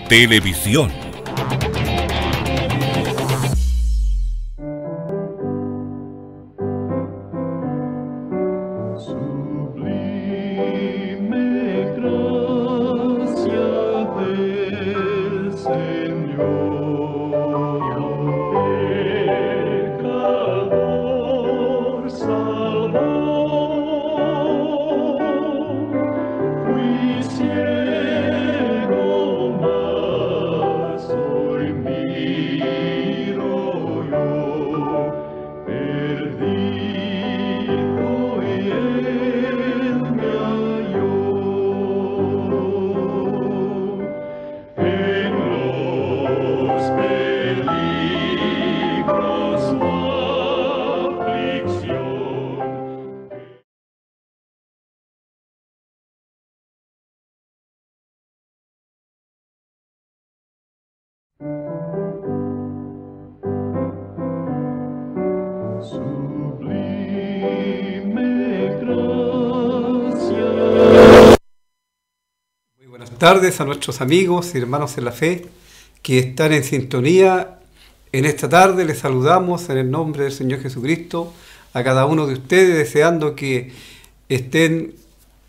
Televisión. Buenas tardes a nuestros amigos y hermanos en la fe que están en sintonía. En esta tarde les saludamos en el nombre del Señor Jesucristo a cada uno de ustedes, deseando que estén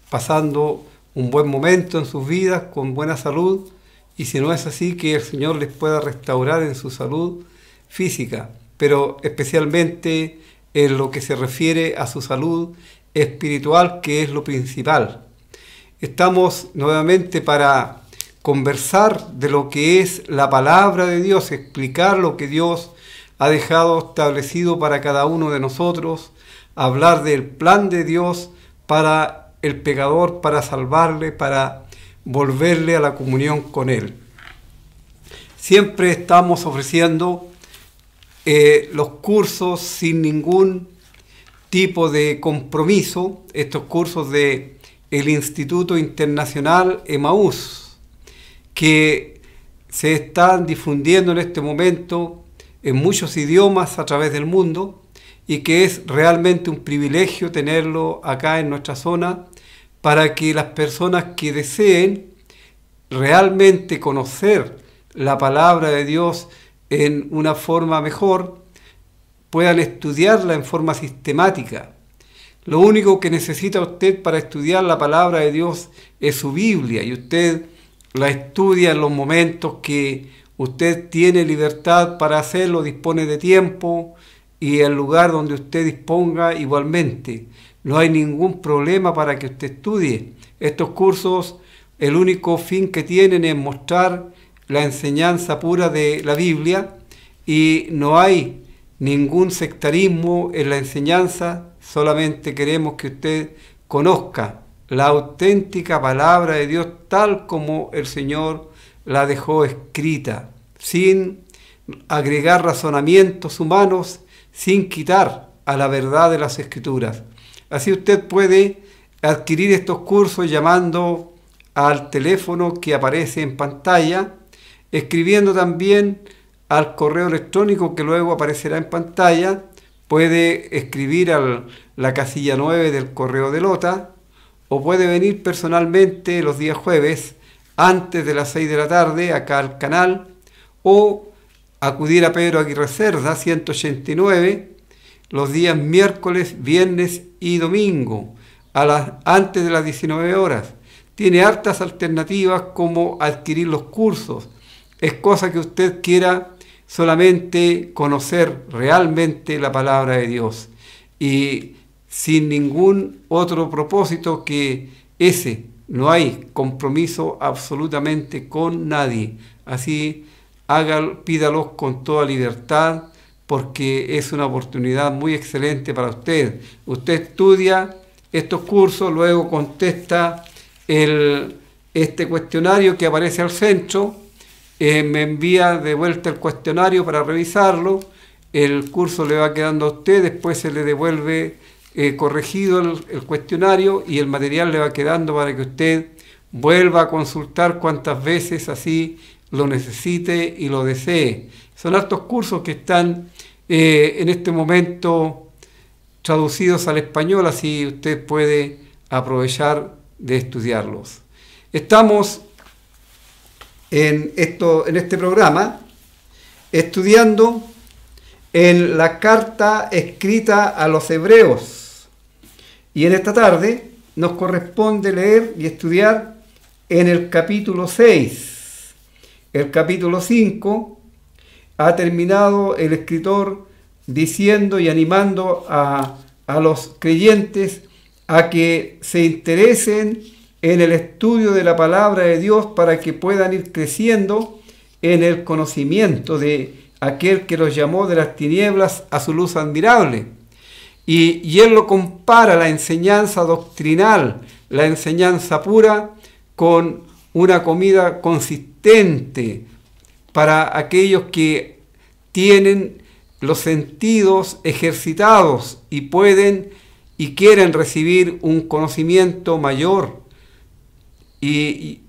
pasando un buen momento en sus vidas con buena salud, y si no es así, que el Señor les pueda restaurar en su salud física, pero especialmente en lo que se refiere a su salud espiritual, que es lo principal. Estamos nuevamente para conversar de lo que es la palabra de Dios, explicar lo que Dios ha dejado establecido para cada uno de nosotros, hablar del plan de Dios para el pecador, para salvarle, para volverle a la comunión con Él. Siempre estamos ofreciendo los cursos sin ningún tipo de compromiso, estos cursos de el Instituto Internacional Emaús, que se están difundiendo en este momento en muchos idiomas a través del mundo, y que es realmente un privilegio tenerlo acá en nuestra zona para que las personas que deseen realmente conocer la palabra de Dios en una forma mejor puedan estudiarla en forma sistemática. Lo único que necesita usted para estudiar la palabra de Dios es su Biblia, y usted la estudia en los momentos que usted tiene libertad para hacerlo, dispone de tiempo, y el lugar donde usted disponga igualmente. No hay ningún problema para que usted estudie. Estos cursos, el único fin que tienen es mostrar la enseñanza pura de la Biblia, y no hay ningún sectarismo en la enseñanza. Solamente queremos que usted conozca la auténtica palabra de Dios tal como el Señor la dejó escrita, sin agregar razonamientos humanos, sin quitar a la verdad de las Escrituras. Así usted puede adquirir estos cursos llamando al teléfono que aparece en pantalla, escribiendo también al correo electrónico que luego aparecerá en pantalla. Puede escribir a la casilla 9 del correo de Lota, o puede venir personalmente los días jueves antes de las 6 de la tarde acá al canal, o acudir a Pedro Aguirre Cerda 189 los días miércoles, viernes y domingo antes de las 19 horas. Tiene hartas alternativas como adquirir los cursos. Es cosa que usted quiera solamente conocer realmente la palabra de Dios, y sin ningún otro propósito que ese. No hay compromiso absolutamente con nadie. Así pídalos con toda libertad, porque es una oportunidad muy excelente para usted. Usted estudia estos cursos, luego contesta este cuestionario que aparece al centro, me envía de vuelta el cuestionario para revisarlo, el curso le va quedando a usted, después se le devuelve corregido el cuestionario, y el material le va quedando para que usted vuelva a consultar cuantas veces así lo necesite y lo desee. Son hartos cursos que están en este momento traducidos al español, así usted puede aprovechar de estudiarlos. Estamos en este programa, estudiando en la carta escrita a los hebreos. Y en esta tarde nos corresponde leer y estudiar en el capítulo 6. El capítulo 5 ha terminado el escritor diciendo y animando a los creyentes a que se interesen en el estudio de la palabra de Dios para que puedan ir creciendo en el conocimiento de aquel que los llamó de las tinieblas a su luz admirable. Y él lo compara, la enseñanza doctrinal, la enseñanza pura, con una comida consistente para aquellos que tienen los sentidos ejercitados y pueden y quieren recibir un conocimiento mayor, y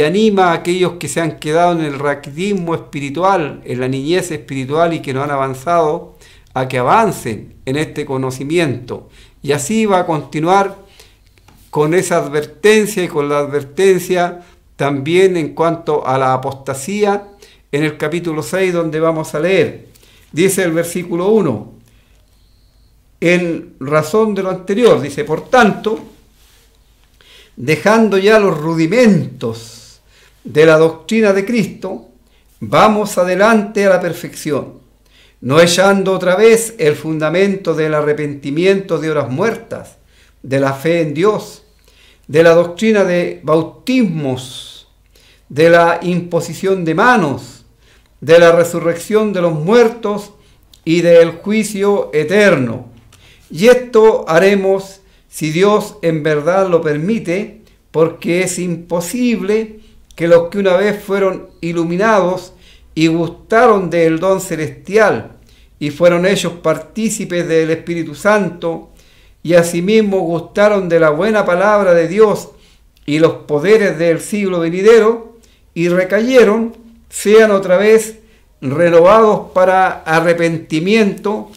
anima a aquellos que se han quedado en el raquitismo espiritual, en la niñez espiritual y que no han avanzado, a que avancen en este conocimiento. Y así va a continuar con esa advertencia y con la advertencia también en cuanto a la apostasía en el capítulo 6, donde vamos a leer. Dice el versículo 1, en razón de lo anterior, dice: por tanto, dejando ya los rudimentos de la doctrina de Cristo, vamos adelante a la perfección, no echando otra vez el fundamento del arrepentimiento de horas muertas, de la fe en Dios, de la doctrina de bautismos, de la imposición de manos, de la resurrección de los muertos y del juicio eterno. Y esto haremos si Dios en verdad lo permite, porque es imposible que los que una vez fueron iluminados y gustaron del don celestial y fueron hechos partícipes del Espíritu Santo y asimismo gustaron de la buena palabra de Dios y los poderes del siglo venidero y recayeron, sean otra vez renovados para arrepentimiento,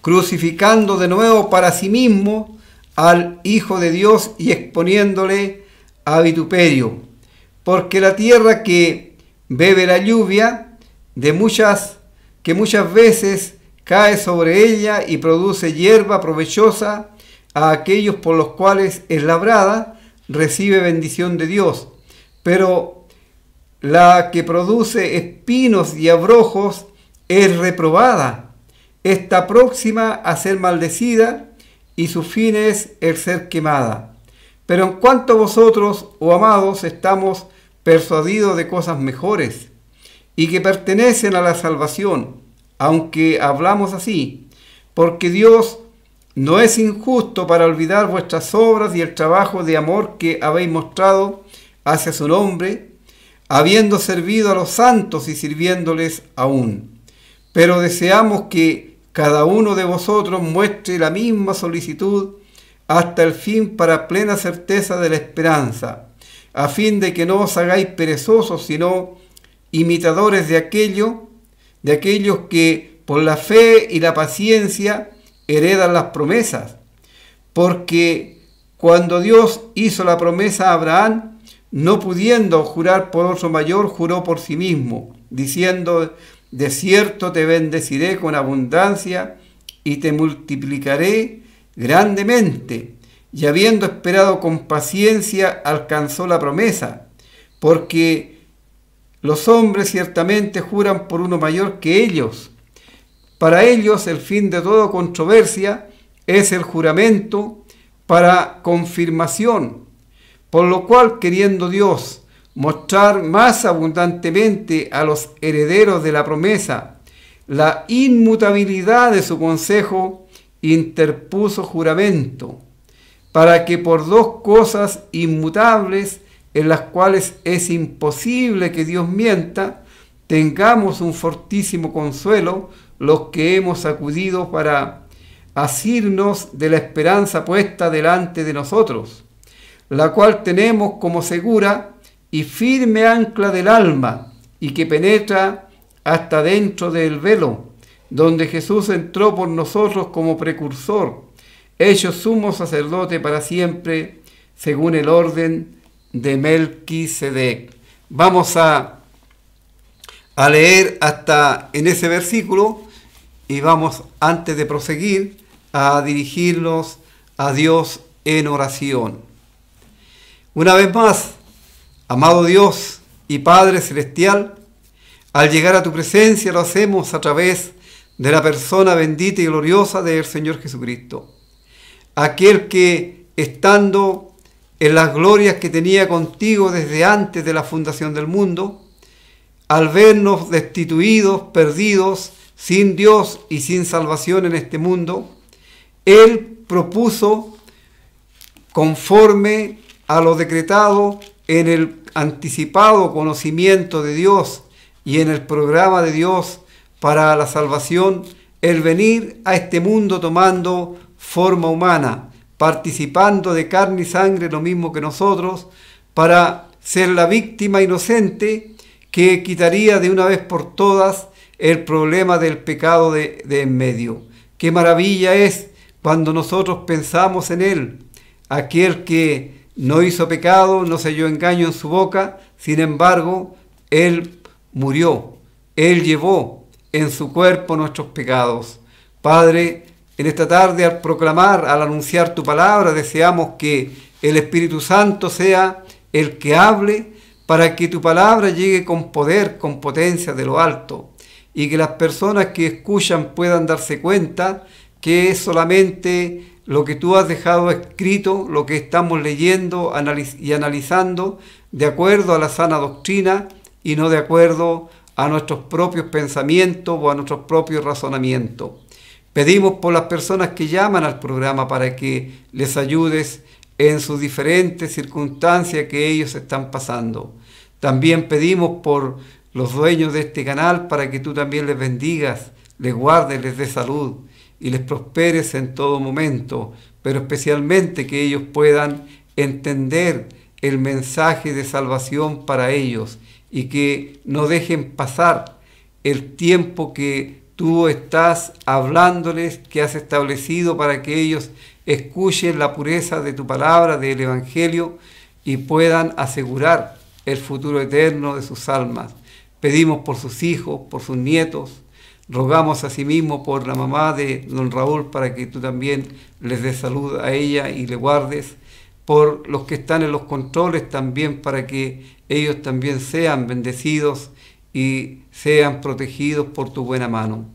crucificando de nuevo para sí mismo al Hijo de Dios y exponiéndole a vituperio. Porque la tierra que bebe la lluvia que muchas veces cae sobre ella y produce hierba provechosa a aquellos por los cuales es labrada, recibe bendición de Dios. Pero la que produce espinos y abrojos es reprobada, está próxima a ser maldecida y su fin es el ser quemada. Pero en cuanto a vosotros, oh amados, estamos persuadidos de cosas mejores y que pertenecen a la salvación, aunque hablamos así, porque Dios no es injusto para olvidar vuestras obras y el trabajo de amor que habéis mostrado hacia su nombre, habiendo servido a los santos y sirviéndoles aún. Pero deseamos que cada uno de vosotros muestre la misma solicitud hasta el fin para plena certeza de la esperanza, a fin de que no os hagáis perezosos, sino imitadores de aquellos que por la fe y la paciencia heredan las promesas. Porque cuando Dios hizo la promesa a Abraham, no pudiendo jurar por otro mayor, juró por sí mismo, diciendo: de cierto te bendeciré con abundancia y te multiplicaré grandemente. Y habiendo esperado con paciencia, alcanzó la promesa, porque los hombres ciertamente juran por uno mayor que ellos. Para ellos el fin de toda controversia es el juramento para confirmación, por lo cual, queriendo Dios mostrar más abundantemente a los herederos de la promesa la inmutabilidad de su consejo, interpuso juramento, para que por dos cosas inmutables, en las cuales es imposible que Dios mienta, tengamos un fortísimo consuelo los que hemos acudido para asirnos de la esperanza puesta delante de nosotros, la cual tenemos como segura y firme ancla del alma, y que penetra hasta dentro del velo, donde Jesús entró por nosotros como precursor, hecho sumo sacerdote para siempre, según el orden de Melquisedec. Vamos a leer hasta en ese versículo y vamos, antes de proseguir, a dirigirnos a Dios en oración. Una vez más, amado Dios y Padre Celestial, al llegar a tu presencia lo hacemos a través de la persona bendita y gloriosa del Señor Jesucristo. Aquel que, estando en las glorias que tenía contigo desde antes de la fundación del mundo, al vernos destituidos, perdidos, sin Dios y sin salvación en este mundo, Él propuso, conforme a lo decretado en el anticipado conocimiento de Dios y en el programa de Dios para la salvación, el venir a este mundo tomando forma humana, participando de carne y sangre lo mismo que nosotros, para ser la víctima inocente que quitaría de una vez por todas el problema del pecado de en medio. Qué maravilla es cuando nosotros pensamos en Él, aquel que no hizo pecado, no se halló engaño en su boca, sin embargo, Él murió, Él llevó en su cuerpo nuestros pecados. Padre, en esta tarde al proclamar, al anunciar tu palabra, deseamos que el Espíritu Santo sea el que hable para que tu palabra llegue con poder, con potencia de lo alto, y que las personas que escuchan puedan darse cuenta que es solamente lo que tú has dejado escrito, lo que estamos leyendo y analizando, de acuerdo a la sana doctrina y no de acuerdo a nuestros propios pensamientos o a nuestros propios razonamientos. Pedimos por las personas que llaman al programa para que les ayudes en sus diferentes circunstancias que ellos están pasando. También pedimos por los dueños de este canal para que tú también les bendigas, les guardes, les des salud y les prosperes en todo momento, pero especialmente que ellos puedan entender el mensaje de salvación para ellos y que no dejen pasar el tiempo que tú estás hablándoles, que has establecido para que ellos escuchen la pureza de tu palabra, del Evangelio, y puedan asegurar el futuro eterno de sus almas. Pedimos por sus hijos, por sus nietos, rogamos asimismo por la mamá de don Raúl para que tú también les des salud a ella y le guardes, por los que están en los controles también para que ellos también sean bendecidos y sean protegidos por tu buena mano.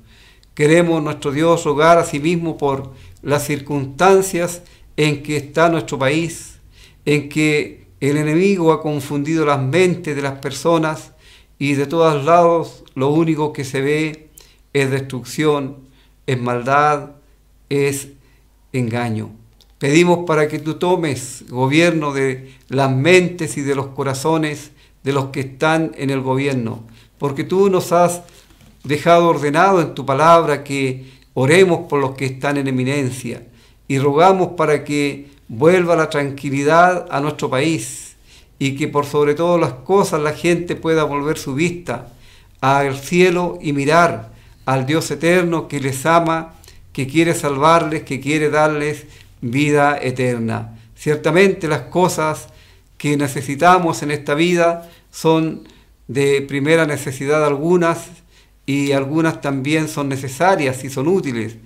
Queremos, nuestro Dios, rogar asimismo por las circunstancias en que está nuestro país, en que el enemigo ha confundido las mentes de las personas y de todos lados lo único que se ve es destrucción, es maldad, es engaño. Pedimos para que tú tomes gobierno de las mentes y de los corazones de los que están en el gobierno, porque tú nos has dejado ordenado en tu palabra que oremos por los que están en eminencia y rogamos para que vuelva la tranquilidad a nuestro país y que por sobre todas las cosas la gente pueda volver su vista al cielo y mirar al Dios eterno que les ama, que quiere salvarles, que quiere darles vida eterna. Ciertamente las cosas que necesitamos en esta vida son de primera necesidad algunas, y algunas también son necesarias y son útiles,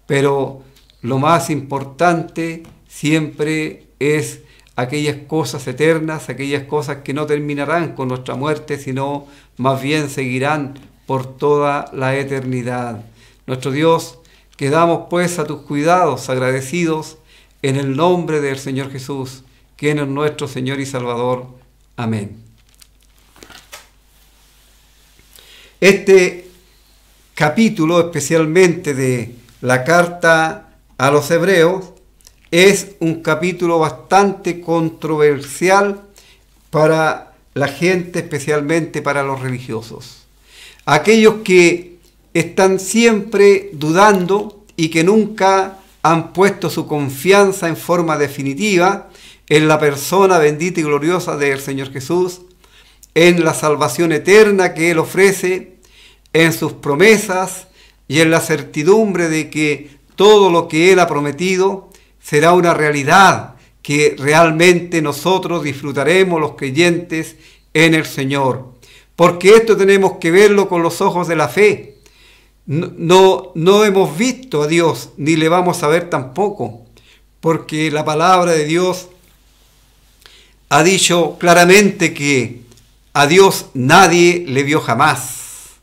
pero lo más importante siempre es aquellas cosas eternas, aquellas cosas que no terminarán con nuestra muerte, sino más bien seguirán por toda la eternidad. Nuestro Dios, quedamos pues a tus cuidados, agradecidos en el nombre del Señor Jesús, quien es nuestro Señor y Salvador. Amén. Este capítulo, especialmente de la carta a los Hebreos, es un capítulo bastante controversial para la gente, especialmente para los religiosos. Aquellos que están siempre dudando y que nunca han puesto su confianza en forma definitiva en la persona bendita y gloriosa del Señor Jesús, en la salvación eterna que Él ofrece, en sus promesas y en la certidumbre de que todo lo que Él ha prometido será una realidad que realmente nosotros disfrutaremos, los creyentes, en el Señor. Porque esto tenemos que verlo con los ojos de la fe. No hemos visto a Dios, ni le vamos a ver tampoco. Porque la palabra de Dios ha dicho claramente que a Dios nadie le vio jamás.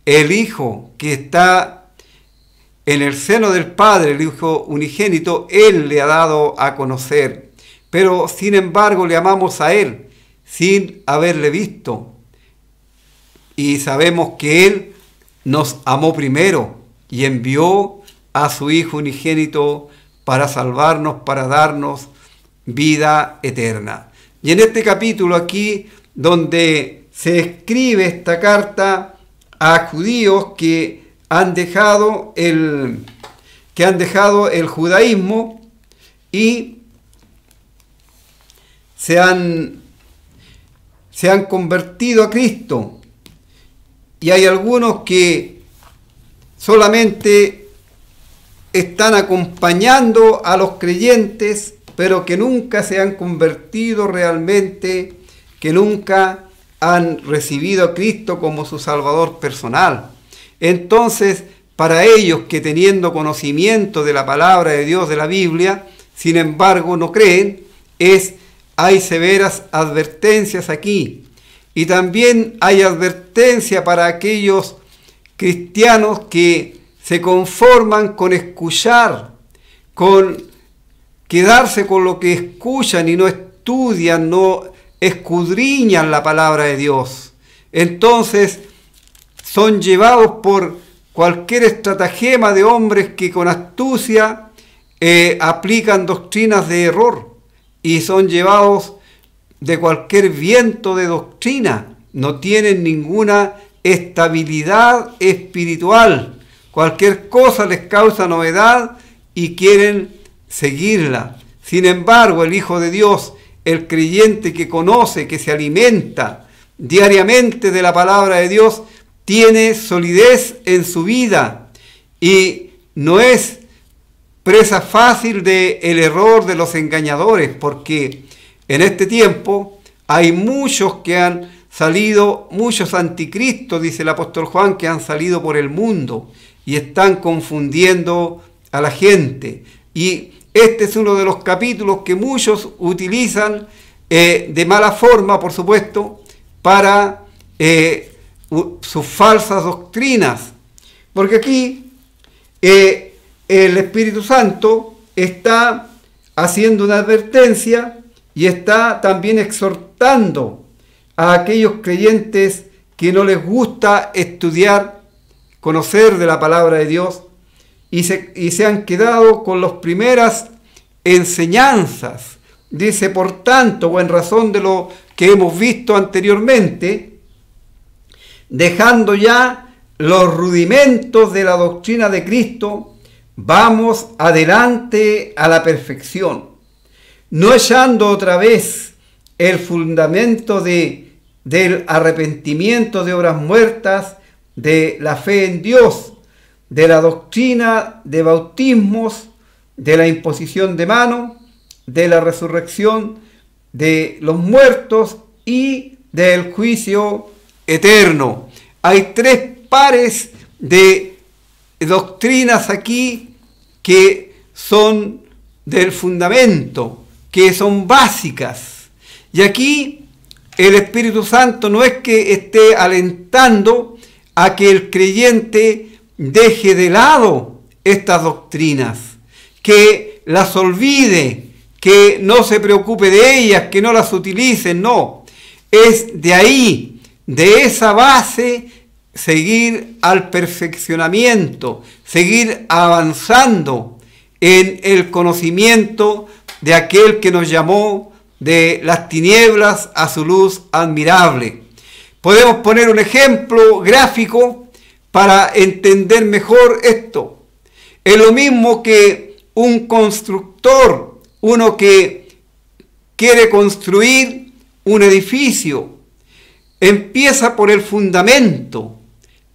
El Hijo que está en el seno del Padre, el Hijo unigénito, Él le ha dado a conocer. Pero sin embargo le amamos a Él sin haberle visto. Y sabemos que Él nos amó primero y envió a su Hijo unigénito para salvarnos, para darnos vida eterna. Y en este capítulo aquí, donde se escribe esta carta a judíos que han dejado el judaísmo y se han convertido a Cristo. Y hay algunos que solamente están acompañando a los creyentes, pero que nunca se han convertido realmente, que nunca han recibido a Cristo como su Salvador personal. Entonces, para ellos que teniendo conocimiento de la palabra de Dios, de la Biblia, sin embargo no creen, hay severas advertencias aquí. Y también hay advertencia para aquellos cristianos que se conforman con escuchar, con quedarse con lo que escuchan y no estudian, no escudriñan la palabra de Dios. Entonces son llevados por cualquier estratagema de hombres que con astucia aplican doctrinas de error y son llevados de cualquier viento de doctrina. No tienen ninguna estabilidad espiritual. Cualquier cosa les causa novedad y quieren seguirla. Sin embargo, el Hijo de Dios, el creyente que conoce, que se alimenta diariamente de la palabra de Dios, tiene solidez en su vida y no es presa fácil del error de los engañadores, porque en este tiempo hay muchos que han salido, muchos anticristos, dice el apóstol Juan, que han salido por el mundo y están confundiendo a la gente. Y este es uno de los capítulos que muchos utilizan de mala forma, por supuesto, para sus falsas doctrinas. Porque aquí el Espíritu Santo está haciendo una advertencia y está también exhortando a aquellos creyentes que no les gusta estudiar, conocer de la palabra de Dios, y se han quedado con las primeras enseñanzas. Dice, por tanto, o en razón de lo que hemos visto anteriormente, dejando ya los rudimentos de la doctrina de Cristo, vamos adelante a la perfección, no echando otra vez el fundamento del arrepentimiento de obras muertas, de la fe en Dios, de la doctrina de bautismos, de la imposición de mano, de la resurrección de los muertos y del juicio eterno. Hay tres pares de doctrinas aquí que son del fundamento, que son básicas. Y aquí el Espíritu Santo no es que esté alentando a que el creyente deje de lado estas doctrinas, que las olvide, que no se preocupe de ellas, que no las utilice. No, es de ahí, de esa base, seguir al perfeccionamiento, seguir avanzando en el conocimiento de aquel que nos llamó de las tinieblas a su luz admirable. Podemos poner un ejemplo gráfico para entender mejor esto. Es lo mismo que un constructor, uno que quiere construir un edificio, empieza por el fundamento,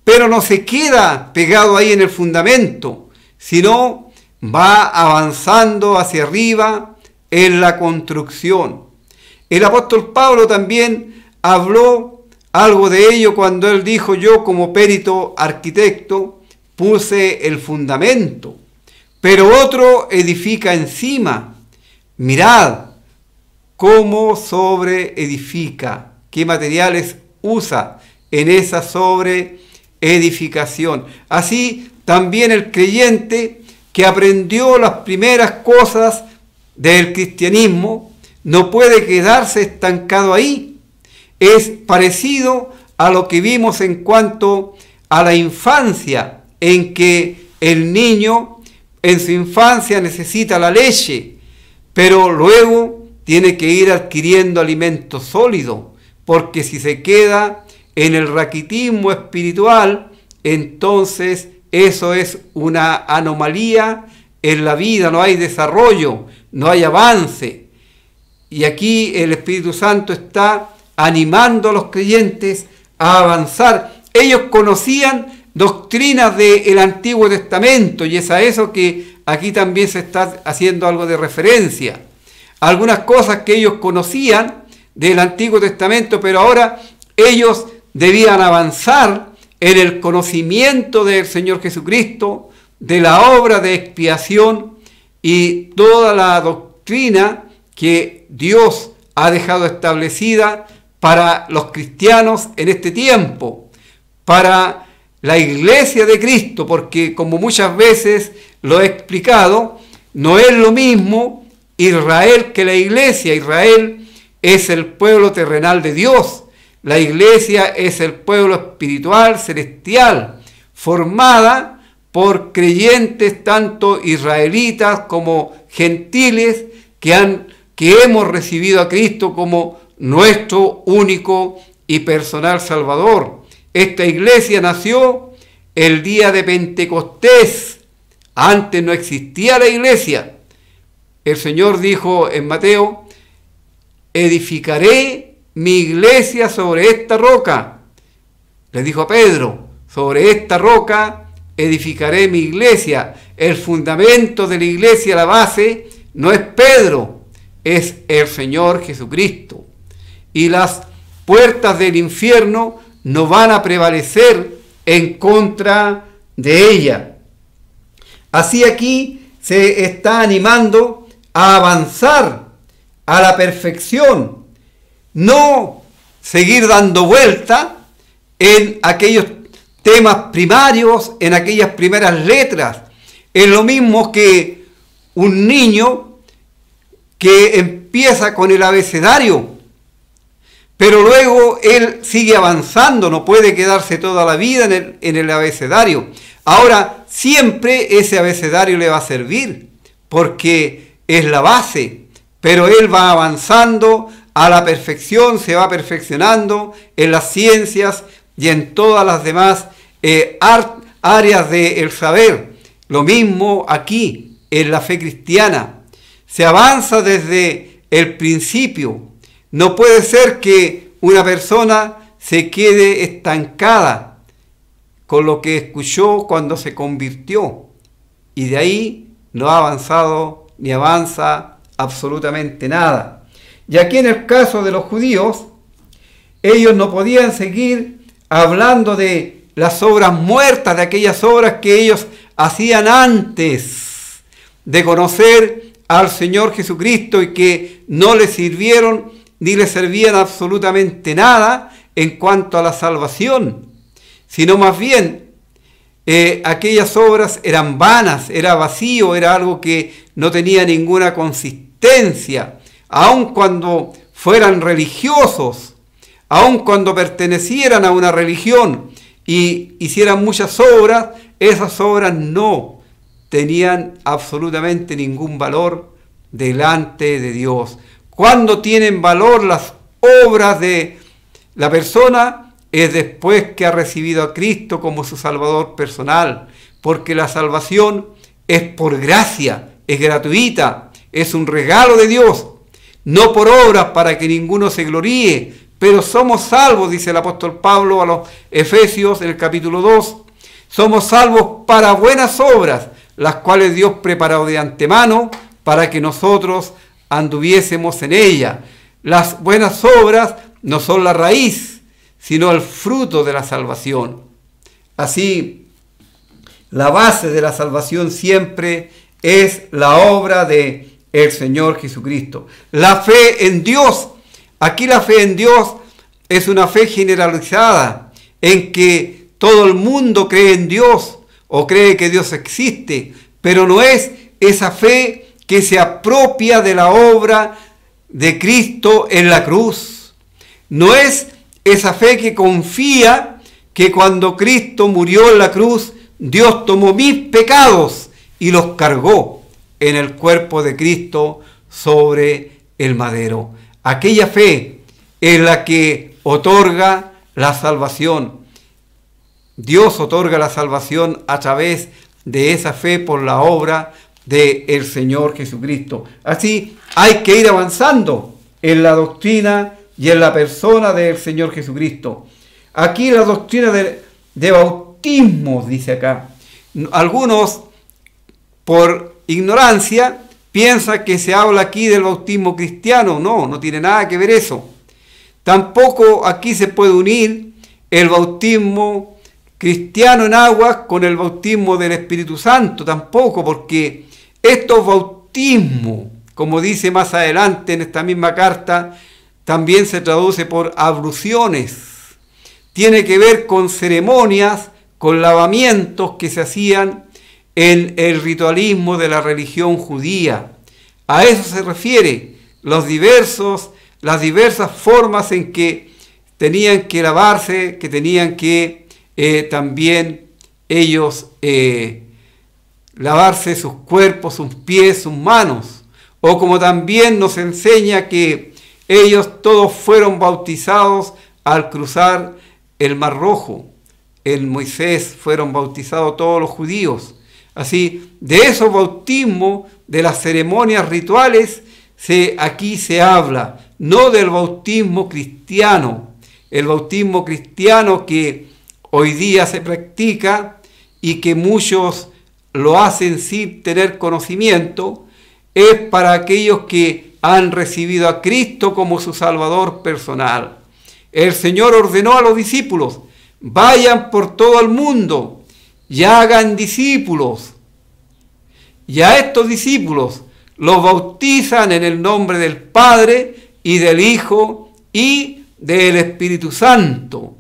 pero no se queda pegado ahí en el fundamento, sino va avanzando hacia arriba en la construcción. El apóstol Pablo también habló algo de ello cuando él dijo: yo como perito arquitecto puse el fundamento, pero otro edifica encima. Mirad cómo sobreedifica, qué materiales usa en esa sobreedificación. Así también el creyente que aprendió las primeras cosas del cristianismo no puede quedarse estancado ahí. Es parecido a lo que vimos en cuanto a la infancia, en que el niño en su infancia necesita la leche, pero luego tiene que ir adquiriendo alimento sólido, porque si se queda en el raquitismo espiritual, entonces eso es una anomalía en la vida, no hay desarrollo, no hay avance. Y aquí el Espíritu Santo está animando a los creyentes a avanzar. Ellos conocían doctrinas del Antiguo Testamento, y es a eso que aquí también se está haciendo algo de referencia. Algunas cosas que ellos conocían del Antiguo Testamento, pero ahora ellos debían avanzar en el conocimiento del Señor Jesucristo, de la obra de expiación y toda la doctrina que Dios ha dejado establecida para los cristianos en este tiempo, para la iglesia de Cristo, porque como muchas veces lo he explicado, no es lo mismo Israel que la iglesia. Israel es el pueblo terrenal de Dios. La iglesia es el pueblo espiritual, celestial, formada por creyentes tanto israelitas como gentiles que hemos recibido a Cristo como nuestro único y personal Salvador. Esta iglesia nació el día de Pentecostés. Antes no existía la iglesia. El Señor dijo en Mateo: edificaré mi iglesia sobre esta roca. Le dijo a Pedro: sobre esta roca edificaré mi iglesia. El fundamento de la iglesia, la base, no es Pedro, es el Señor Jesucristo. Y las puertas del infierno no van a prevalecer en contra de ella. Así aquí se está animando a avanzar a la perfección, no seguir dando vuelta en aquellos temas primarios, en aquellas primeras letras. Es lo mismo que un niño que empieza con el abecedario, pero luego él sigue avanzando, no puede quedarse toda la vida en el abecedario. Ahora, siempre ese abecedario le va a servir, porque es la base, pero él va avanzando a la perfección, se va perfeccionando en las ciencias y en todas las demás áreas del saber. Lo mismo aquí, en la fe cristiana. Se avanza desde el principio. No puede ser que una persona se quede estancada con lo que escuchó cuando se convirtió, y de ahí no ha avanzado ni avanza absolutamente nada. Y aquí en el caso de los judíos, ellos no podían seguir hablando de las obras muertas, de aquellas obras que ellos hacían antes de conocer al Señor Jesucristo y que no les sirvieron ni les servían absolutamente nada en cuanto a la salvación, sino más bien aquellas obras eran vanas, era vacío, era algo que no tenía ninguna consistencia. Aun cuando fueran religiosos, aun cuando pertenecieran a una religión y hicieran muchas obras, esas obras no tenían absolutamente ningún valor delante de Dios. Cuando tienen valor las obras de la persona es después que ha recibido a Cristo como su Salvador personal, porque la salvación es por gracia, es gratuita, es un regalo de Dios, no por obras para que ninguno se gloríe, pero somos salvos, dice el apóstol Pablo a los Efesios en el capítulo 2, somos salvos para buenas obras, las cuales Dios preparó de antemano para que nosotros anduviésemos en ella. Las buenas obras no son la raíz, sino el fruto de la salvación. Así, la base de la salvación siempre es la obra de el Señor Jesucristo. La fe en Dios. Aquí la fe en Dios es una fe generalizada, en que todo el mundo cree en Dios o cree que Dios existe, pero no es esa fe que se apropia de la obra de Cristo en la cruz. No es esa fe que confía que cuando Cristo murió en la cruz, Dios tomó mis pecados y los cargó en el cuerpo de Cristo sobre el madero. Aquella fe es la que otorga la salvación. Dios otorga la salvación a través de esa fe por la obra del Señor Jesucristo. Así hay que ir avanzando en la doctrina y en la persona del Señor Jesucristo. Aquí la doctrina de bautismo, dice acá. Algunos, por ignorancia, piensan que se habla aquí del bautismo cristiano. No, no tiene nada que ver eso. Tampoco aquí se puede unir el bautismo cristiano en aguas con el bautismo del Espíritu Santo, tampoco, porque estos bautismos, como dice más adelante en esta misma carta, también se traduce por abluciones. Tiene que ver con ceremonias, con lavamientos que se hacían en el ritualismo de la religión judía. A eso se refiere las diversas formas en que tenían que lavarse, que tenían que también ellos lavarse sus cuerpos, sus pies, sus manos. O como también nos enseña que ellos todos fueron bautizados al cruzar el Mar Rojo. En Moisés fueron bautizados todos los judíos. Así, de esos bautismos, de las ceremonias rituales, aquí se habla, no del bautismo cristiano. El bautismo cristiano que hoy día se practica y que muchos lo hacen sin tener conocimiento, es para aquellos que han recibido a Cristo como su Salvador personal. El Señor ordenó a los discípulos: vayan por todo el mundo y hagan discípulos. Y a estos discípulos los bautizan en el nombre del Padre y del Hijo y del Espíritu Santo.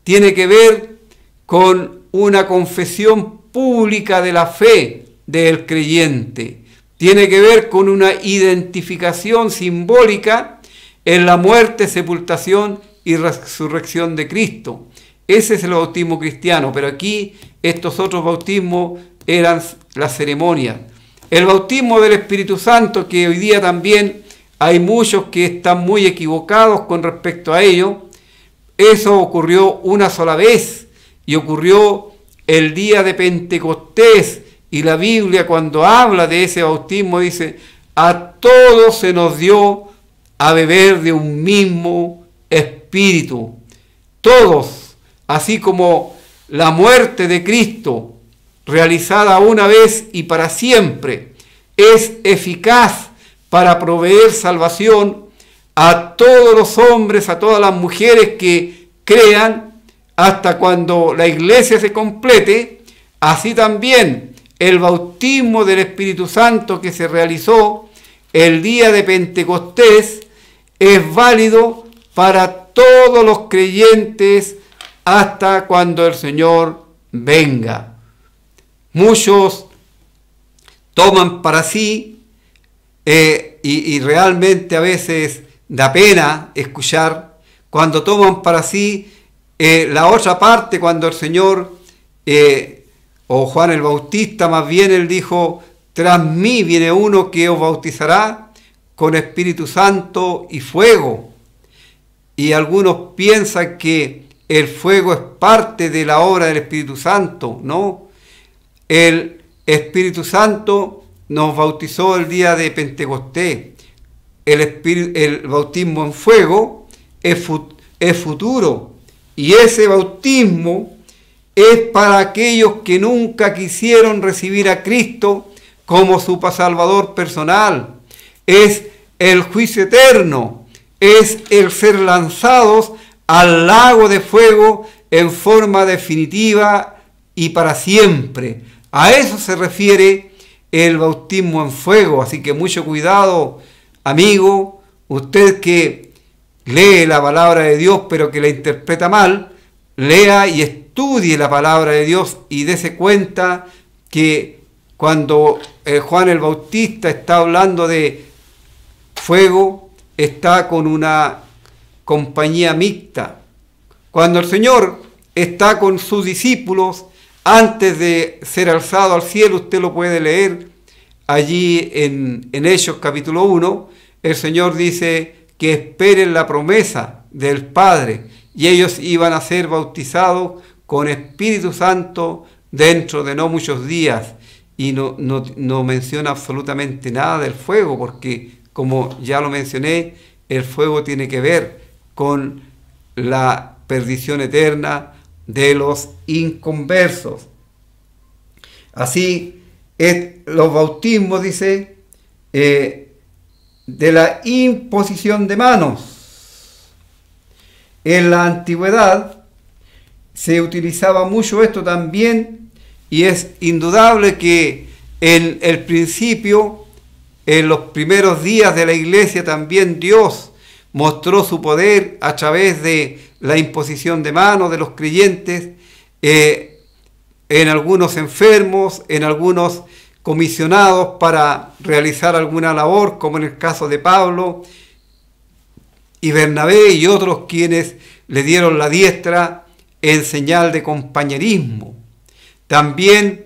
Tiene que ver con una confesión pública de la fe del creyente. Tiene que ver con una identificación simbólica en la muerte, sepultación y resurrección de Cristo. Ese es el bautismo cristiano, pero aquí estos otros bautismos eran las ceremonias. El bautismo del Espíritu Santo, que hoy día también hay muchos que están muy equivocados con respecto a ello, eso ocurrió una sola vez y ocurrió el día de Pentecostés. Y la Biblia, cuando habla de ese bautismo, dice: a todos se nos dio a beber de un mismo espíritu. Todos, así como la muerte de Cristo, realizada una vez y para siempre, es eficaz para proveer salvación a todos los hombres, a todas las mujeres que crean, hasta cuando la iglesia se complete. Así también el bautismo del Espíritu Santo que se realizó el día de Pentecostés es válido para todos los creyentes hasta cuando el Señor venga. Muchos toman para sí, y realmente a veces da pena escuchar, cuando toman para sí la otra parte, cuando el Señor, o Juan el Bautista más bien, él dijo: tras mí viene uno que os bautizará con Espíritu Santo y fuego. Y algunos piensan que el fuego es parte de la obra del Espíritu Santo. No, el Espíritu Santo nos bautizó el día de Pentecostés. El bautismo en fuego es futuro, y ese bautismo es para aquellos que nunca quisieron recibir a Cristo como su Salvador personal. Es el juicio eterno, es el ser lanzados al lago de fuego en forma definitiva y para siempre. A eso se refiere el bautismo en fuego. Así que mucho cuidado, amigo, usted que lee la palabra de Dios pero que la interpreta mal, lea y estudie la palabra de Dios y dése cuenta que cuando Juan el Bautista está hablando de fuego, está con una compañía mixta. Cuando el Señor está con sus discípulos, antes de ser alzado al cielo, usted lo puede leer allí en Hechos capítulo 1, el Señor dice que esperen la promesa del Padre, y ellos iban a ser bautizados con Espíritu Santo dentro de no muchos días, y no menciona absolutamente nada del fuego, porque como ya lo mencioné, el fuego tiene que ver con la perdición eterna de los inconversos. Así, los bautismos, dice, de la imposición de manos. En la antigüedad se utilizaba mucho esto también, y es indudable que en el principio, en los primeros días de la iglesia, también Dios mostró su poder a través de la imposición de manos de los creyentes en algunos enfermos, en algunos comisionados para realizar alguna labor, como en el caso de Pablo y Bernabé y otros quienes le dieron la diestra en señal de compañerismo. También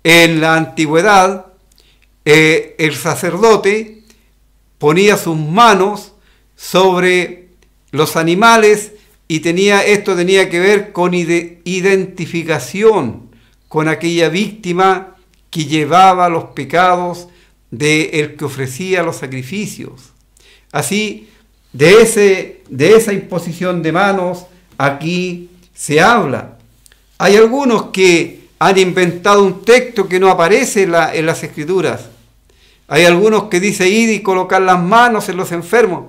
en la antigüedad el sacerdote ponía sus manos sobre los animales y esto tenía que ver con identificación con aquella víctima que llevaba los pecados del que ofrecía los sacrificios. Así, de esa imposición de manos aquí se habla. Hay algunos que han inventado un texto que no aparece en las Escrituras. Hay algunos que dice ir y colocar las manos en los enfermos.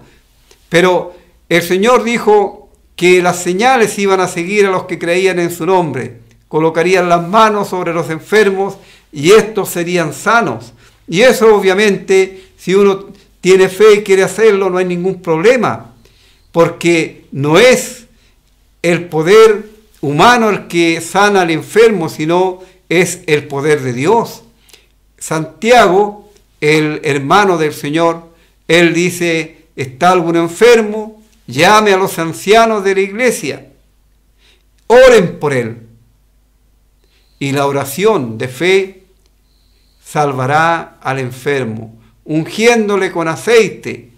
Pero el Señor dijo que las señales iban a seguir a los que creían en su nombre. Colocarían las manos sobre los enfermos y estos serían sanos. Y eso obviamente, si uno tiene fe y quiere hacerlo, no hay ningún problema. Porque no es el poder humano el que sana al enfermo, sino es el poder de Dios. Santiago, el hermano del Señor, él dice: ¿está algún enfermo? Llame a los ancianos de la iglesia, oren por él, y la oración de fe salvará al enfermo, ungiéndole con aceite.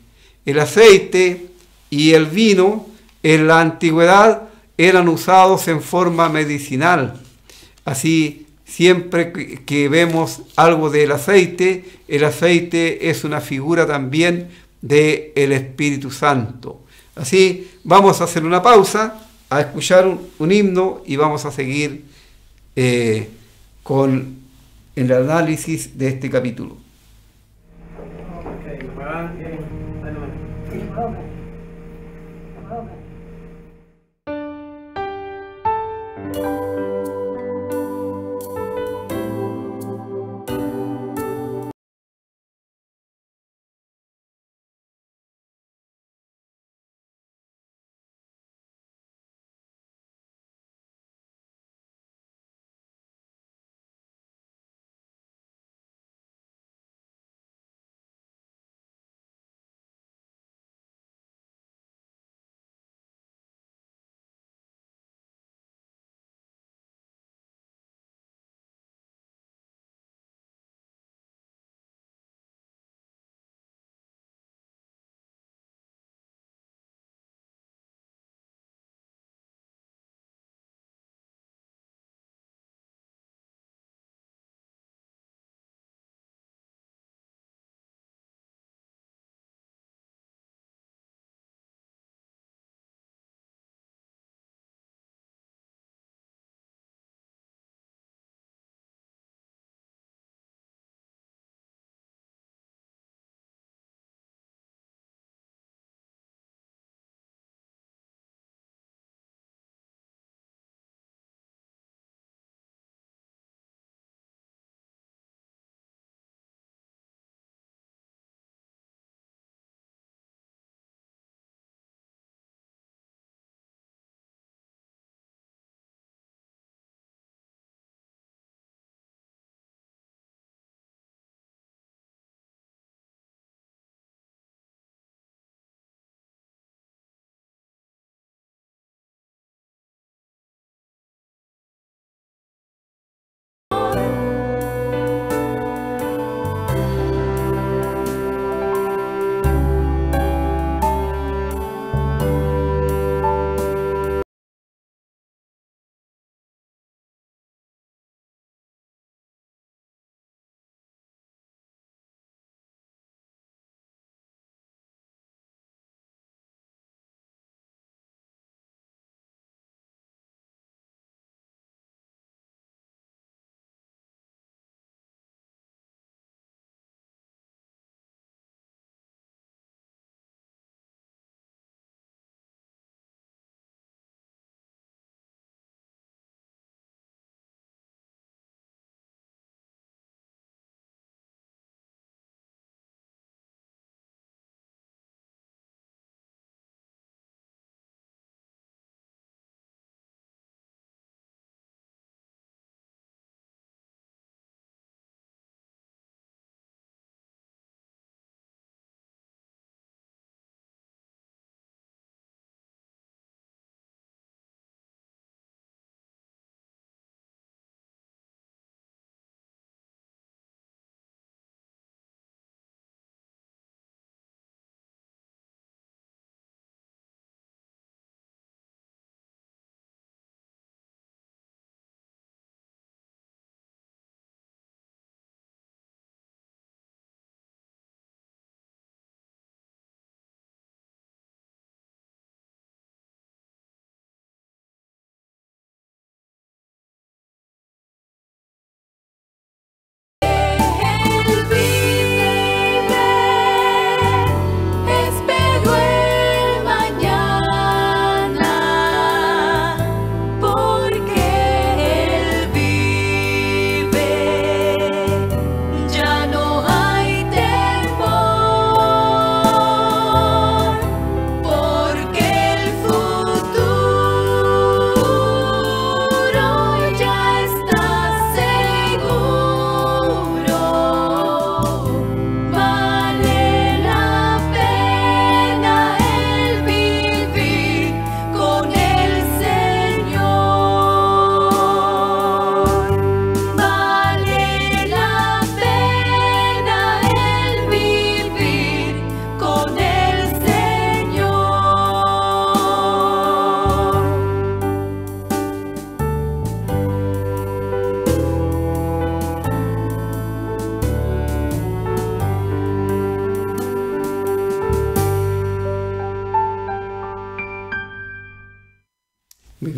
El aceite y el vino en la antigüedad eran usados en forma medicinal. Así, siempre que vemos algo del aceite, el aceite es una figura también del Espíritu Santo. Así, vamos a hacer una pausa, a escuchar un himno y vamos a seguir con el análisis de este capítulo.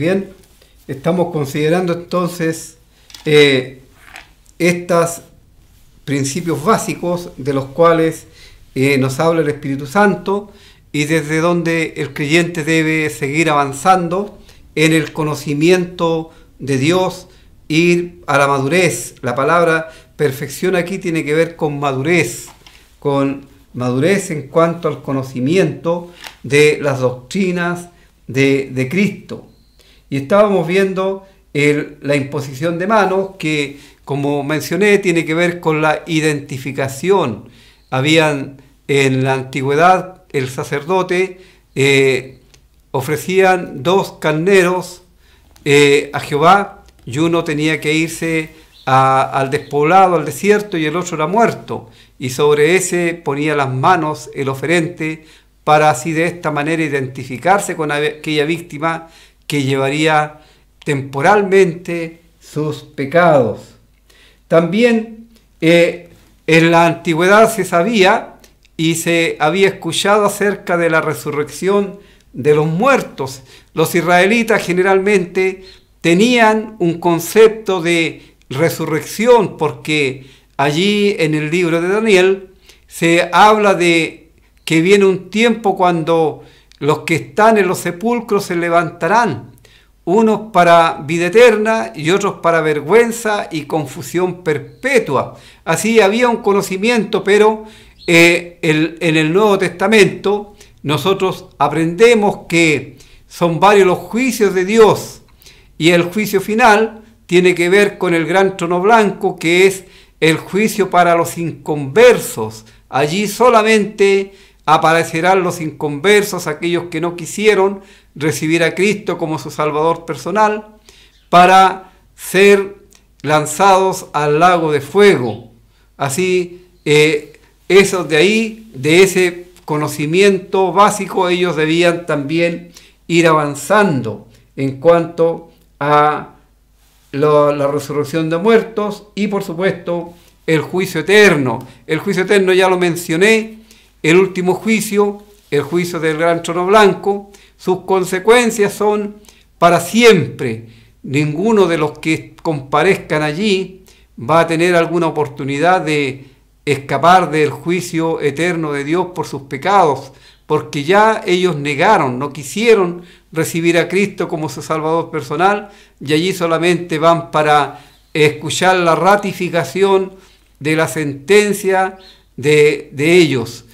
Bien, estamos considerando entonces estos principios básicos de los cuales nos habla el Espíritu Santo y desde donde el creyente debe seguir avanzando en el conocimiento de Dios, ir a la madurez. La palabra perfección aquí tiene que ver con madurez en cuanto al conocimiento de las doctrinas de Cristo. Y estábamos viendo la imposición de manos, que como mencioné tiene que ver con la identificación. Habían en la antigüedad el sacerdote ofrecían 2 carneros a Jehová, y uno tenía que irse al despoblado, al desierto, y el otro era muerto, y sobre ese ponía las manos el oferente para así de esta manera identificarse con aquella víctima que llevaría temporalmente sus pecados. También en la antigüedad se sabía y se había escuchado acerca de la resurrección de los muertos. Los israelitas generalmente tenían un concepto de resurrección, porque allí en el libro de Daniel se habla de que viene un tiempo cuando los que están en los sepulcros se levantarán, unos para vida eterna y otros para vergüenza y confusión perpetua. Así había un conocimiento, pero en el Nuevo Testamento nosotros aprendemos que son varios los juicios de Dios, y el juicio final tiene que ver con el gran trono blanco, que es el juicio para los inconversos. Allí solamente aparecerán los inconversos, aquellos que no quisieron recibir a Cristo como su Salvador personal, para ser lanzados al lago de fuego. Así, esos de ahí, de ese conocimiento básico, ellos debían también ir avanzando en cuanto a la resurrección de muertos y, por supuesto, el juicio eterno. El juicio eterno ya lo mencioné, el último juicio, el juicio del gran trono blanco. Sus consecuencias son para siempre. Ninguno de los que comparezcan allí va a tener alguna oportunidad de escapar del juicio eterno de Dios por sus pecados, porque ya ellos negaron, no quisieron recibir a Cristo como su Salvador personal, y allí solamente van para escuchar la ratificación de la sentencia de ellos,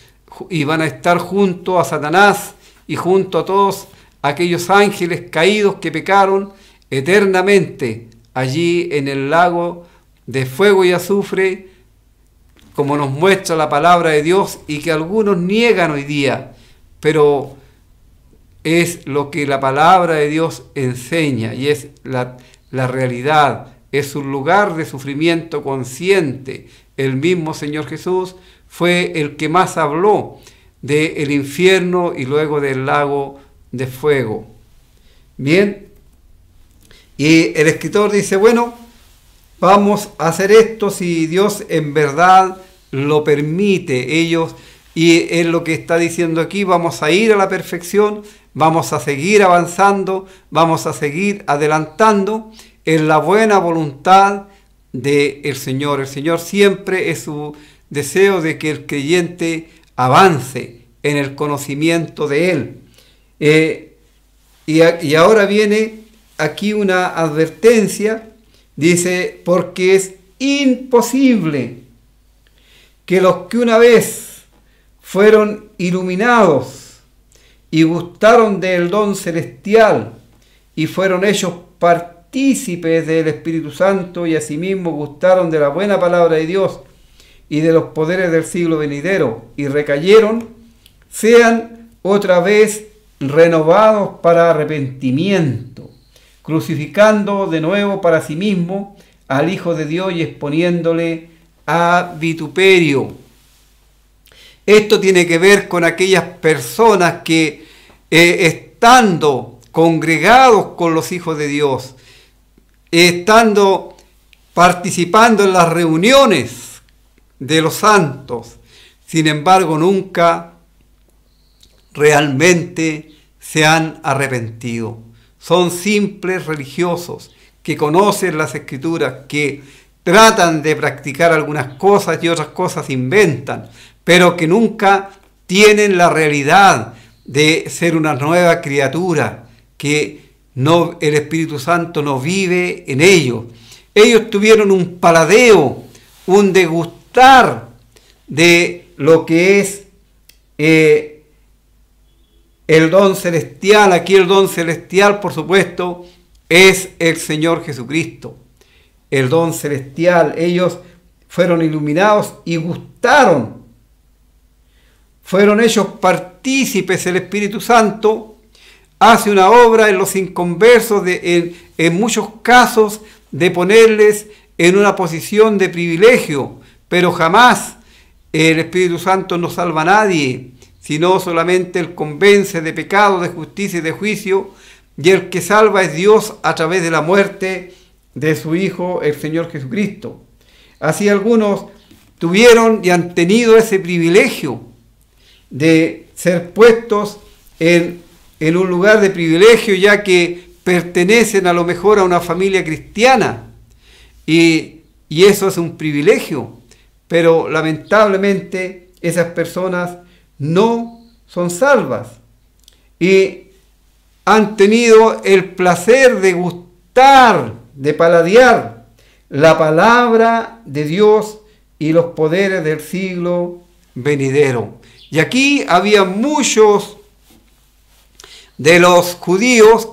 y van a estar junto a Satanás y junto a todos aquellos ángeles caídos que pecaron eternamente allí en el lago de fuego y azufre, como nos muestra la palabra de Dios, y que algunos niegan hoy día, pero es lo que la palabra de Dios enseña, y es la realidad. Es un lugar de sufrimiento consciente. El mismo Señor Jesús fue el que más habló del infierno y luego del lago de fuego. Bien, y el escritor dice, bueno, vamos a hacer esto si Dios en verdad lo permite. Ellos, y es lo que está diciendo aquí, vamos a ir a la perfección, vamos a seguir avanzando, vamos a seguir adelantando en la buena voluntad del Señor. El Señor siempre es su deseo de que el creyente avance en el conocimiento de Él. Y ahora viene aquí una advertencia, dice, porque es imposible que los que una vez fueron iluminados y gustaron del don celestial y fueron hechos partícipes del Espíritu Santo y asimismo gustaron de la buena palabra de Dios y de los poderes del siglo venidero y recayeron, sean otra vez renovados para arrepentimiento, crucificando de nuevo para sí mismo al Hijo de Dios y exponiéndole a vituperio. Esto tiene que ver con aquellas personas que estando congregados con los hijos de Dios, estando participando en las reuniones de los santos, sin embargo nunca realmente se han arrepentido. son simples religiosos que conocen las Escrituras, que tratan de practicar algunas cosas y otras cosas inventan, pero que nunca tienen la realidad de ser una nueva criatura, que no, el Espíritu Santo no vive en ellos. Ellos tuvieron un paladeo, un degustar de lo que es el don celestial. Aquí el don celestial, por supuesto, es el Señor Jesucristo. El don celestial, ellos fueron iluminados y gustaron. Fueron ellos partícipes. El Espíritu Santo hace una obra en los inconversos, en muchos casos, de ponerles en una posición de privilegio, pero jamás el Espíritu Santo no salva a nadie, sino solamente Él convence de pecado, de justicia y de juicio, y el que salva es Dios a través de la muerte de su Hijo, el Señor Jesucristo. Así algunos tuvieron y han tenido ese privilegio de ser puestos en un lugar de privilegio, ya que pertenecen a lo mejor a una familia cristiana, y eso es un privilegio, pero lamentablemente esas personas no son salvas y han tenido el placer de gustar, de paladear la palabra de Dios y los poderes del siglo venidero. Y aquí había muchos de los judíos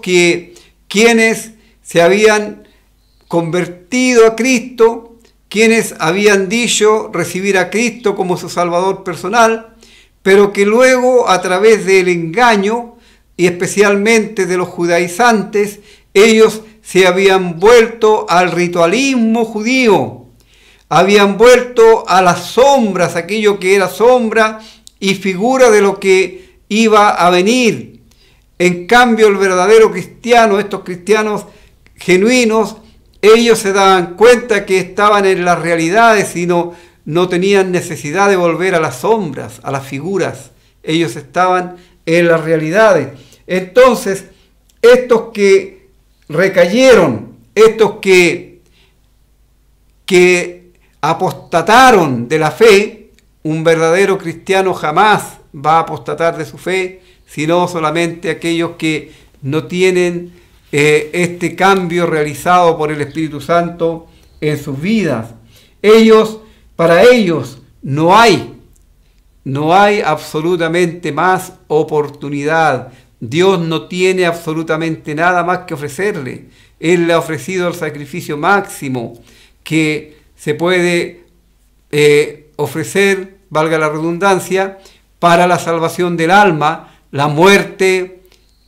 quienes se habían convertido a Cristo, quienes habían dicho recibir a Cristo como su Salvador personal, pero que luego, a través del engaño y especialmente de los judaizantes, ellos se habían vuelto al ritualismo judío, habían vuelto a las sombras, aquello que era sombra y figura de lo que iba a venir. En cambio, el verdadero cristiano, estos cristianos genuinos, ellos se daban cuenta que estaban en las realidades y no tenían necesidad de volver a las sombras, a las figuras. Ellos estaban en las realidades. Entonces, estos que recayeron, estos que apostataron de la fe, un verdadero cristiano jamás va a apostatar de su fe, sino solamente aquellos que no tienen este cambio realizado por el Espíritu Santo en sus vidas. Para ellos no hay absolutamente más oportunidad. Dios no tiene absolutamente nada más que ofrecerle. Él le ha ofrecido el sacrificio máximo que se puede ofrecer, valga la redundancia, para la salvación del alma, la muerte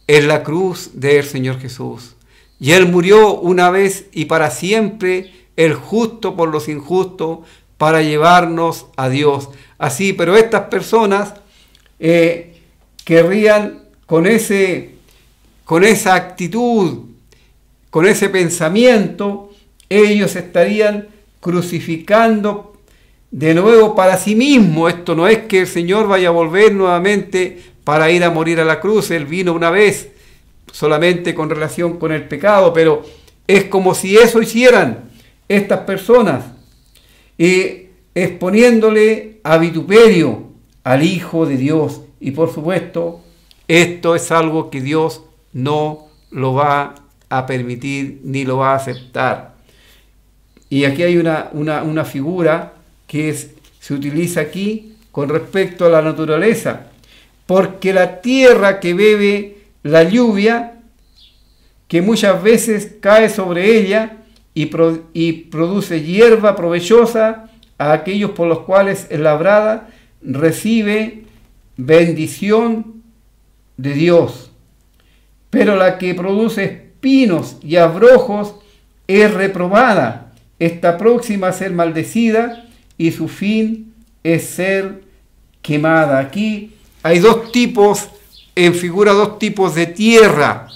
en la cruz del Señor Jesús. Y Él murió una vez y para siempre, el justo por los injustos, para llevarnos a Dios. Así, pero estas personas querrían con esa actitud, con ese pensamiento, ellos estarían crucificando de nuevo para sí mismo. Esto no es que el Señor vaya a volver nuevamente para ir a morir a la cruz. Él vino una vez solamente con relación con el pecado, pero es como si eso hicieran estas personas, exponiéndole a vituperio al Hijo de Dios. Y por supuesto, esto es algo que Dios no lo va a permitir ni lo va a aceptar. Y aquí hay una figura que se utiliza aquí con respecto a la naturaleza. Porque la tierra que bebe la lluvia, que muchas veces cae sobre ella y produce hierba provechosa a aquellos por los cuales es labrada, recibe bendición de Dios. Pero la que produce espinos y abrojos es reprobada, está próxima a ser maldecida y su fin es ser quemada. Aquí hay dos tipos de tierra,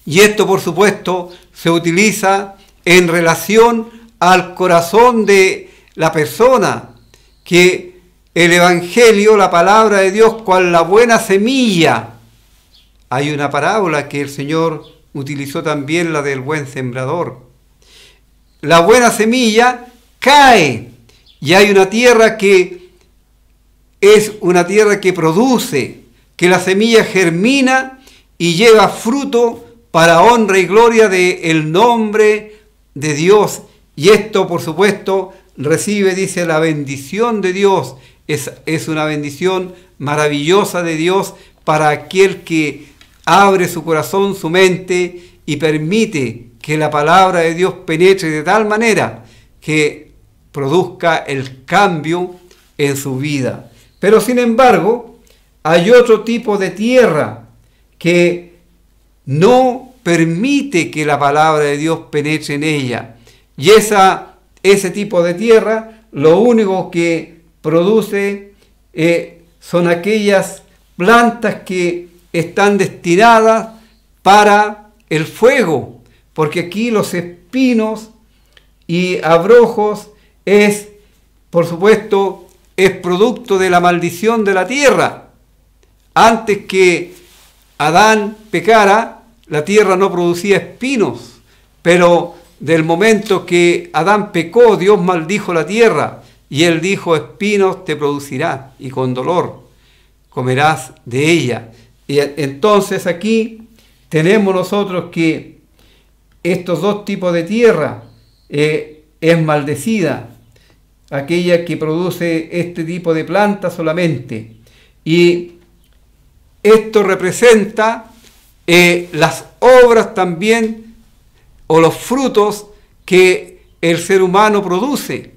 y esto por supuesto se utiliza en relación al corazón de la persona, que el Evangelio, la palabra de Dios, cual la buena semilla. Hay una parábola que el Señor utilizó también la del buen sembrador. La buena semilla cae y hay una tierra que es una tierra que produce, que la semilla germina y lleva fruto para honra y gloria del nombre de Dios. Y esto, por supuesto, recibe, dice, la bendición de Dios. Es una bendición maravillosa de Dios para aquel que abre su corazón, su mente y permite que la palabra de Dios penetre de tal manera que produzca el cambio en su vida. Pero sin embargo, hay otro tipo de tierra que no permite que la palabra de Dios penetre en ella. Y ese tipo de tierra, lo único que produce son aquellas plantas que están destinadas para el fuego, porque aquí los espinos y abrojos por supuesto, es producto de la maldición de la tierra. Antes que Adán pecara, la tierra no producía espinos, pero del momento que Adán pecó, Dios maldijo la tierra, y él dijo: espinos te producirá, y con dolor comerás de ella. Y entonces aquí tenemos nosotros que estos dos tipos de tierra es maldecida, aquella que produce este tipo de planta solamente. Y esto representa las obras también, o los frutos que el ser humano produce.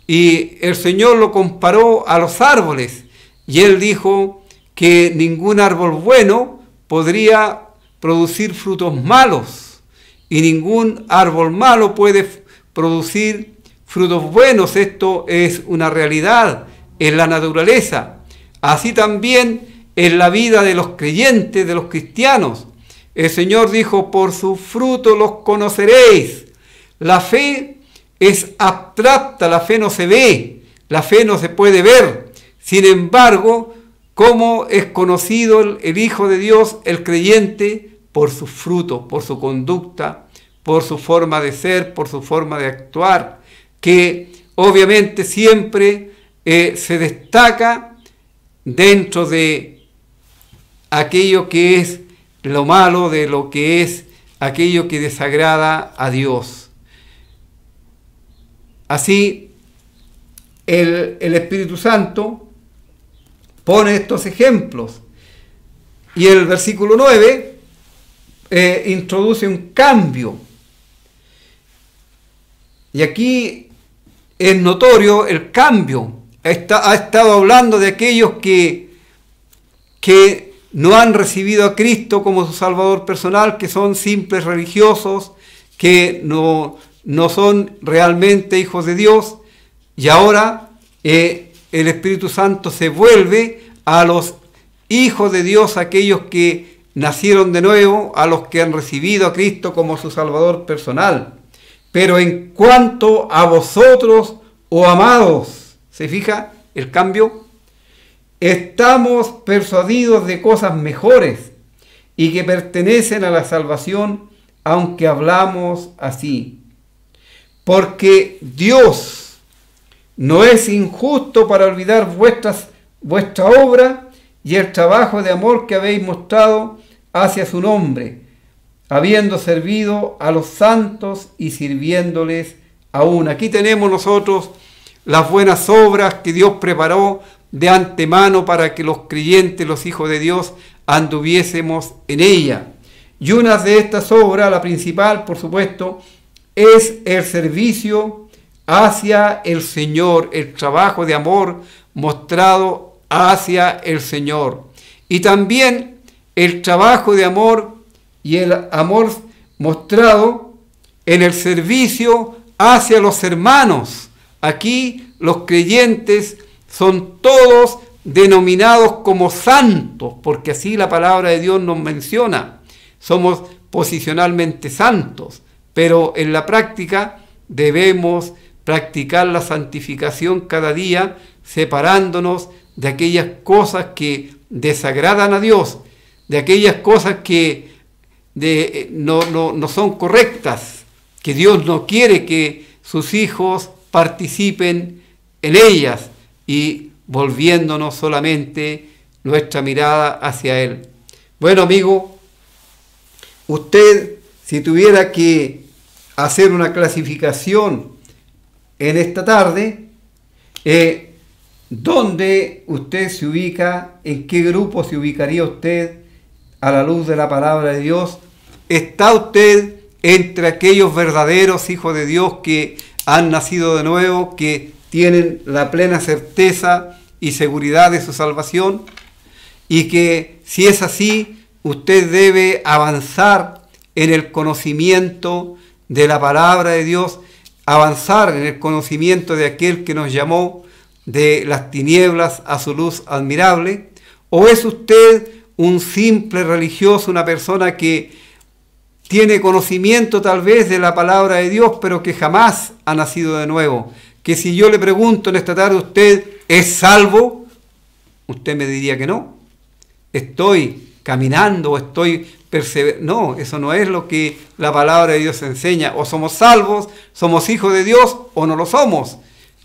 Y el Señor lo comparó a los árboles, y Él dijo que ningún árbol bueno podría producir frutos malos, y ningún árbol malo puede producir frutos buenos. Esto es una realidad en la naturaleza. Así también en la vida de los creyentes, de los cristianos. El Señor dijo: por su fruto los conoceréis. La fe es abstracta, la fe no se ve, la fe no se puede ver. Sin embargo, ¿cómo es conocido el Hijo de Dios, el creyente? Por sus frutos, por su conducta, por su forma de ser, por su forma de actuar, que obviamente siempre se destaca dentro de aquello que es lo malo, de lo que es aquello que desagrada a Dios. Así, el Espíritu Santo pone estos ejemplos, y el versículo 9 introduce un cambio. Y aquí es notorio el cambio. Ha estado hablando de aquellos que no han recibido a Cristo como su Salvador personal, que son simples religiosos, que no son realmente hijos de Dios. Y ahora el Espíritu Santo se vuelve a los hijos de Dios, aquellos que nacieron de nuevo, a los que han recibido a Cristo como su Salvador personal. Pero en cuanto a vosotros, oh amados, ¿se fija el cambio? Estamos persuadidos de cosas mejores y que pertenecen a la salvación, aunque hablamos así. Porque Dios no es injusto para olvidar vuestra obra y el trabajo de amor que habéis mostrado hacia su nombre, habiendo servido a los santos y sirviéndoles aún. Aquí tenemos nosotros las buenas obras que Dios preparó de antemano para que los creyentes, los hijos de Dios, anduviésemos en ella. Y una de estas obras, la principal, por supuesto, es el servicio hacia el Señor, el trabajo de amor mostrado hacia el Señor. Y también el trabajo de amor y el amor mostrado en el servicio hacia los hermanos. Aquí los creyentes son todos denominados como santos, porque así la palabra de Dios nos menciona. Somos posicionalmente santos, pero en la práctica debemos practicar la santificación cada día, separándonos de aquellas cosas que desagradan a Dios, de aquellas cosas que no son correctas, que Dios no quiere que sus hijos participen en ellas y volviéndonos solamente nuestra mirada hacia Él. Bueno, amigo, usted, si tuviera que hacer una clasificación en esta tarde, ¿dónde usted se ubica? ¿En qué grupo se ubicaría usted a la luz de la palabra de Dios? ¿Está usted entre aquellos verdaderos hijos de Dios que han nacido de nuevo, que tienen la plena certeza y seguridad de su salvación? Y que si es así, usted debe avanzar en el conocimiento de la palabra de Dios, avanzar en el conocimiento de aquel que nos llamó de las tinieblas a su luz admirable. ¿O es usted un simple religioso, una persona que tiene conocimiento tal vez de la palabra de Dios, pero que jamás ha nacido de nuevo? Que si yo le pregunto en esta tarde, ¿usted es salvo? Usted me diría que no. Estoy caminando, estoy perseverando. No, eso no es lo que la palabra de Dios enseña. O somos salvos, somos hijos de Dios, o no lo somos.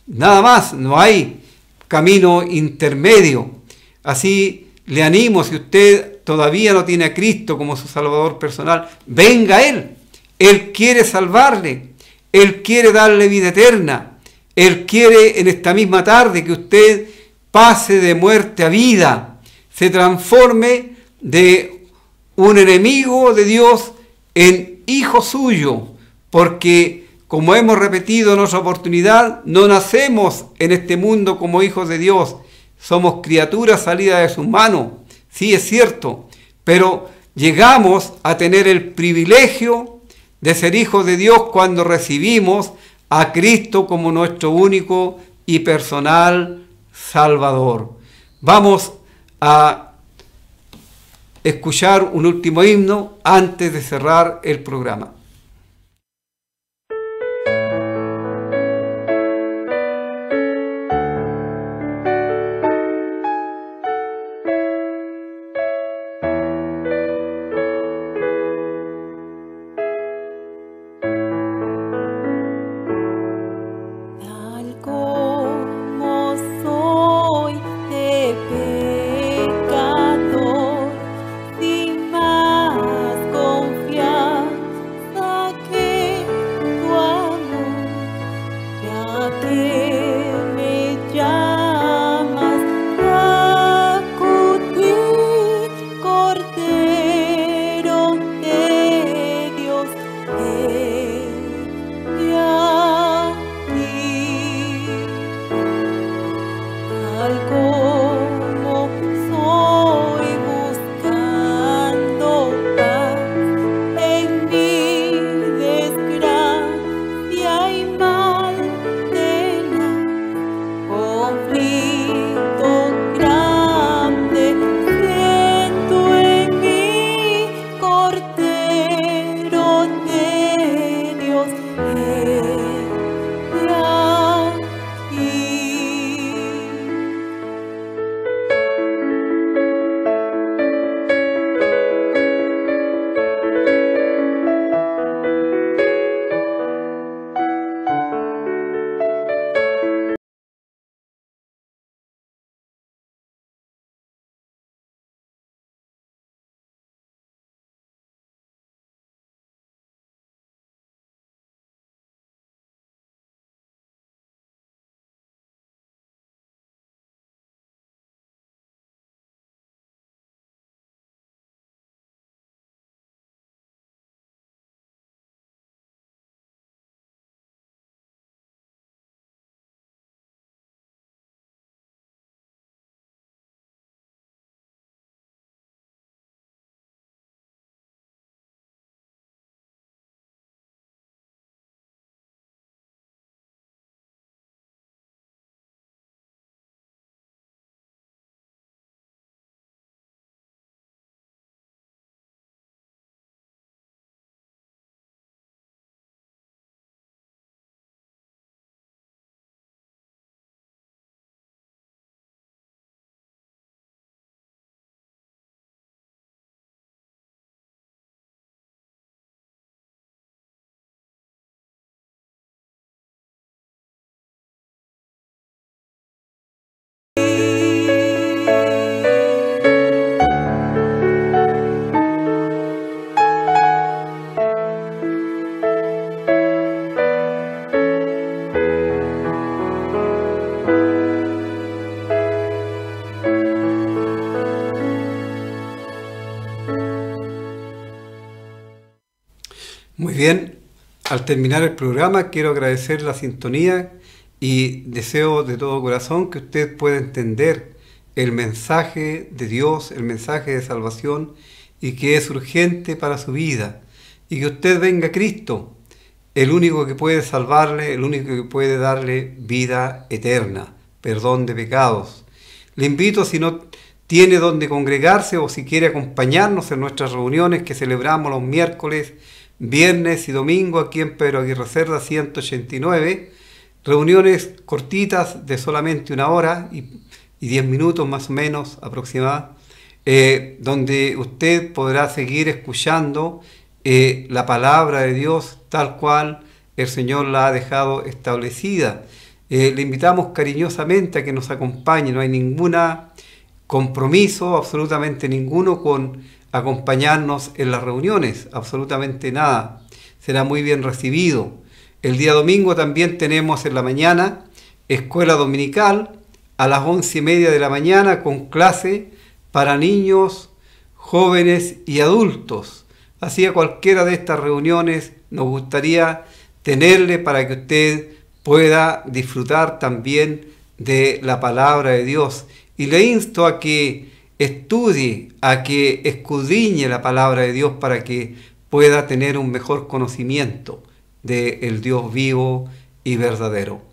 Nada más, no hay camino intermedio. Así le animo, si usted todavía no tiene a Cristo como su Salvador personal, venga a Él. Él quiere salvarle, Él quiere darle vida eterna, Él quiere en esta misma tarde que usted pase de muerte a vida, se transforme de un enemigo de Dios en hijo suyo, porque como hemos repetido en otra oportunidad, no nacemos en este mundo como hijos de Dios, somos criaturas salidas de sus manos, sí es cierto, pero llegamos a tener el privilegio de ser hijos de Dios cuando recibimos a Cristo como nuestro único y personal Salvador. Vamos a escuchar un último himno antes de cerrar el programa. Pecador, sin más confianza Al terminar el programa quiero agradecer la sintonía y deseo de todo corazón que usted pueda entender el mensaje de Dios, el mensaje de salvación y que es urgente para su vida y que usted venga a Cristo, el único que puede salvarle, el único que puede darle vida eterna, perdón de pecados. Le invito, si no tiene donde congregarse o si quiere acompañarnos en nuestras reuniones que celebramos los miércoles, viernes y domingo aquí en Pedro Aguirre Cerda 189, reuniones cortitas de solamente 1 hora y 10 minutos más o menos aproximadamente, donde usted podrá seguir escuchando la palabra de Dios tal cual el Señor la ha dejado establecida. Le invitamos cariñosamente a que nos acompañe, no hay ningún compromiso, absolutamente ninguno, con acompañarnos en las reuniones, absolutamente nada. Será muy bien recibido. El día domingo también tenemos en la mañana escuela dominical a las 11:30 de la mañana con clase para niños, jóvenes y adultos. Así a cualquiera de estas reuniones nos gustaría tenerle para que usted pueda disfrutar también de la palabra de Dios. Y le insto a que estudie, a que escudriñe la palabra de Dios para que pueda tener un mejor conocimiento del Dios vivo y verdadero.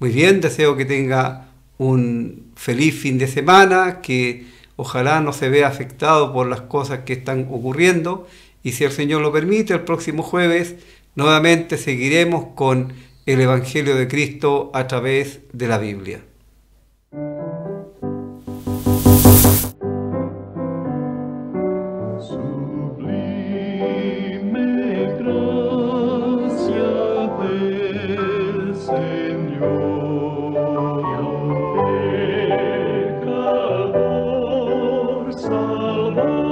Muy bien, deseo que tenga un feliz fin de semana, que ojalá no se vea afectado por las cosas que están ocurriendo, y si el Señor lo permite, el próximo jueves nuevamente seguiremos con el Evangelio de Cristo a través de la Biblia. Sublime gracia del Señor, pecador salvador.